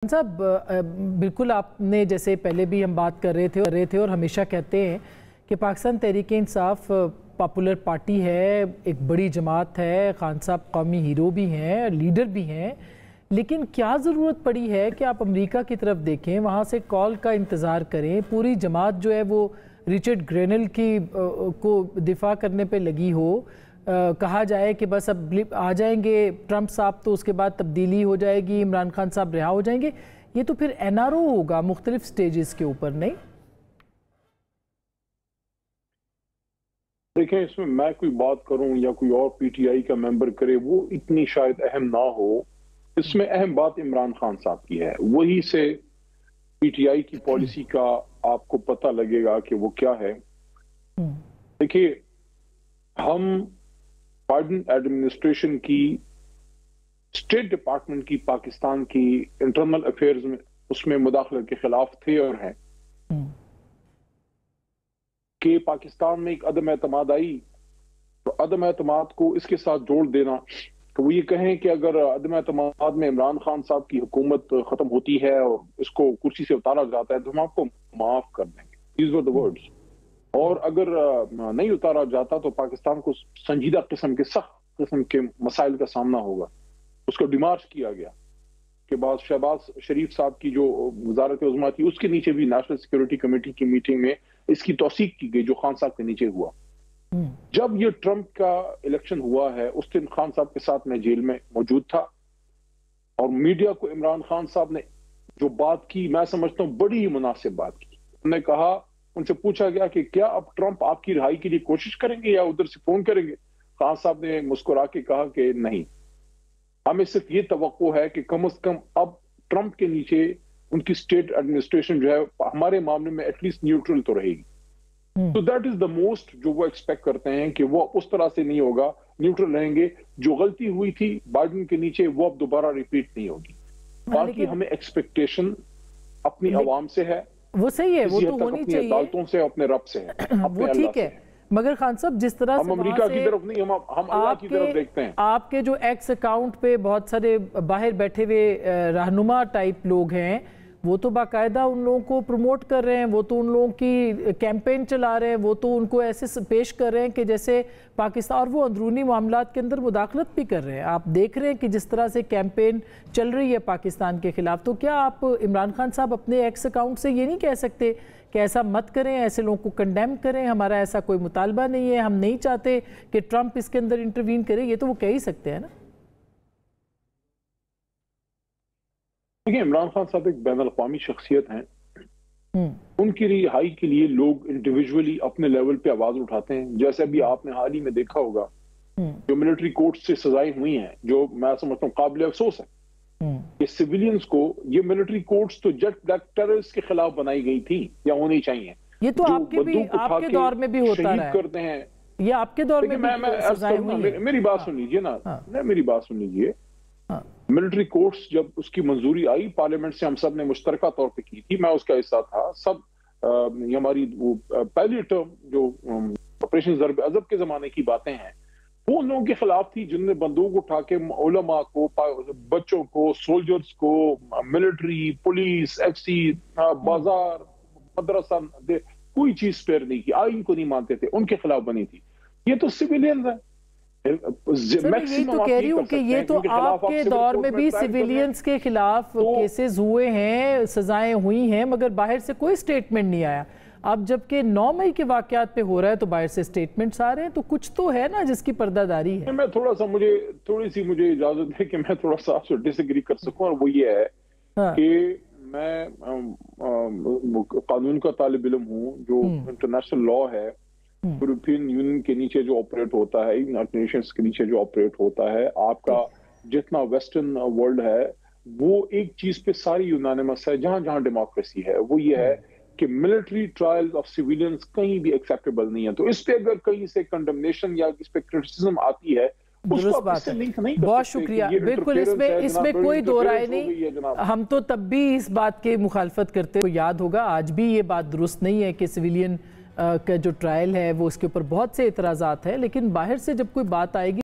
साहब बिल्कुल आपने जैसे पहले भी हम बात कर रहे थे और हमेशा कहते हैं कि पाकिस्तान तहरीक इंसाफ पॉपुलर पार्टी है, एक बड़ी जमात है, खान साहब कौमी हीरो भी हैं, लीडर भी हैं, लेकिन क्या ज़रूरत पड़ी है कि आप अमेरिका की तरफ देखें, वहाँ से कॉल का इंतज़ार करें, पूरी जमात जो है वो रिचर्ड ग्रेनल की को दिफा करने पे लगी हो, कहा जाए कि बस अब आ जाएंगे ट्रंप साहब तो उसके बाद तब्दीली हो जाएगी, इमरान खान साहब रिहा हो जाएंगे, ये तो फिर एनआरओ होगा मुख्तलिफ स्टेजेस के ऊपर। नहीं देखें, इसमें मैं कोई बात करूं या कोई और पीटीआई का मेंबर करे वो इतनी शायद अहम ना हो। इसमें अहम बात इमरान खान साहब की है, वही से पीटीआई की पॉलिसी का आपको पता लगेगा कि वो क्या है। देखिए, हम बाइडेन एडमिनिस्ट्रेशन की स्टेट डिपार्टमेंट की पाकिस्तान की इंटरनल अफेयर्स में उसमें मुदाखलत के खिलाफ थे और हैं कि पाकिस्तान में एक अदम एतमाद आई, तो अदम एतमाद को इसके साथ जोड़ देना कि वो ये कहें कि अगर अदम एतमाद में इमरान खान साहब की हुकूमत खत्म होती है और इसको कुर्सी से उतारा जाता है तो हम आपको माफ कर देंगे। These were the words। और अगर नहीं उतारा जाता तो पाकिस्तान को संजीदा किस्म के सख्त किस्म के मसाइल का सामना होगा। उसको डिमार्च किया गया के बाद शहबाज शरीफ साहब की जो वजारत उज़्मा थी उसके नीचे भी नेशनल सिक्योरिटी कमेटी की मीटिंग में इसकी तौसीक की गई जो खान साहब के नीचे हुआ। जब ये ट्रंप का इलेक्शन हुआ है उस दिन खान साहब के साथ मैं जेल में मौजूद था और मीडिया को इमरान खान साहब ने जो बात की मैं समझता हूँ बड़ी ही मुनासिब बात की। उन्होंने कहा, उनसे पूछा गया कि क्या अब ट्रंप आपकी रिहाई के लिए कोशिश करेंगे या उधर से फोन करेंगे। खान साहब ने मुस्कुरा के कहा कि नहीं, हमें सिर्फ ये तवक्को है कि कम से कम अब ट्रंप के नीचे उनकी स्टेट एडमिनिस्ट्रेशन जो है हमारे मामले में एटलीस्ट न्यूट्रल तो रहेगी। तो दैट इज द मोस्ट जो वो एक्सपेक्ट करते हैं कि वो उस तरह से नहीं होगा, न्यूट्रल रहेंगे। जो गलती हुई थी बाइडेन के नीचे वो अब दोबारा रिपीट नहीं होगी। बाकी हमें एक्सपेक्टेशन अपनी आवाम से है, वो सही है, वो तो होनी चाहिए, अदालतों से, अपने रब से है, वो ठीक है। मगर खान साहब जिस तरह हम अमेरिका की तरफ नहीं, हम अल्लाह की तरफ देखते हैं। आपके जो एक्स अकाउंट पे बहुत सारे बाहर बैठे हुए रहनुमा टाइप लोग हैं, वो तो बाकायदा उन लोगों को प्रमोट कर रहे हैं, वो तो उन लोगों की कैंपेन चला रहे हैं, वो तो उनको ऐसे पेश कर रहे हैं कि जैसे पाकिस्तान, और वो अंदरूनी मामलात के अंदर मुदाखलत भी कर रहे हैं। आप देख रहे हैं कि जिस तरह से कैंपेन चल रही है पाकिस्तान के खिलाफ, तो क्या आप इमरान खान साहब अपने एक्स अकाउंट से ये नहीं कह सकते कि ऐसा मत करें, ऐसे लोगों को कंडेम करें, हमारा ऐसा कोई मुतालबा नहीं है, हम नहीं चाहते कि ट्रंप इसके अंदर इंटरवीन करे? ये तो वो कह ही सकते हैं ना। देखिए, इमरान खान साहब एक बैनुल अक़वामी शख्सियत हैं, उनकी रिहाई के लिए लोग इंडिविजुअली अपने लेवल पे आवाज उठाते हैं। जैसे अभी आपने हाल ही में देखा होगा जो मिलिट्री कोर्ट से सजाएं हुई हैं, जो मैं समझता हूँ काबिल अफसोस है कि सिविलियंस को, ये मिलिट्री कोर्ट्स तो जेट ब्लैक टेररिस्ट के खिलाफ बनाई गई थी या होनी चाहिए। ये तो आपके दौर में भी होता है, करते हैं, ये आपके दौर में मेरी बात सुन लीजिए ना, मेरी बात सुन लीजिए। मिलिट्री कोर्ट्स जब उसकी मंजूरी आई पार्लियामेंट से, हम सब ने मुश्तरका तौर पे की थी, मैं उसका हिस्सा था। सब ये हमारी वो पहली टर्म जो ऑपरेशन ज़र्ब अज़ब के जमाने की बातें हैं, वो उन लोगों के खिलाफ थी जिनने बंदूक उठा के उलमा को, बच्चों को, सोल्जर्स को, मिलिट्री, पुलिस, एफसी, बाजार, मदरसा, कोई चीज स्पेयर नहीं की, आइन को नहीं मानते थे, उनके खिलाफ बनी थी। ये तो सिविलियंस है। यही तो कह रही हूँ कि ये तो आपके दौर में भी सिविलियंस के खिलाफ केसेस हुए हैं, सजाएं हुई हैं, मगर बाहर से कोई स्टेटमेंट नहीं आया। अब जबकि 9 मई के वाकयात पे हो रहा है तो बाहर से स्टेटमेंट्स आ रहे हैं, तो कुछ तो है ना जिसकी पर्दादारी है। मैं थोड़ी सी मुझे इजाजत है कि मैं थोड़ा सा आपसे डिसएग्री कर सकूं, और वो ये है कि मैं कानून का तालिब इल्म हूँ। जो इंटरनेशनल लॉ है, यूरोपियन यूनियन के नीचे जो ऑपरेट होता है, यूनाइटेड नेशंस के नीचे जो ऑपरेट होता है, आपका जितना वेस्टर्न वर्ल्ड है, वो एक चीज पे सारी यूनानिमस है। जहां जहां डेमोक्रेसी है वो ये है कि मिलिट्री ट्रायल्स ऑफ सिविलियंस कहीं भी एक्सेप्टेबल नहीं है। तो इस पे अगर कहीं से कंडेमनेशन या इस पे क्रिटिसिज्म आती है, दुरुस्त बात है, बहुत शुक्रिया। बिल्कुल, इसमें कोई दो राय नहीं। हम तो तब भी इस बात की मुखालफत करते हुए याद होगा, आज भी ये बात दुरुस्त नहीं है कि सिविलियन का जो ट्रायल है वो उसके ऊपर बहुत से एतराज़ात है, लेकिन बाहर से जब कोई बात आएगी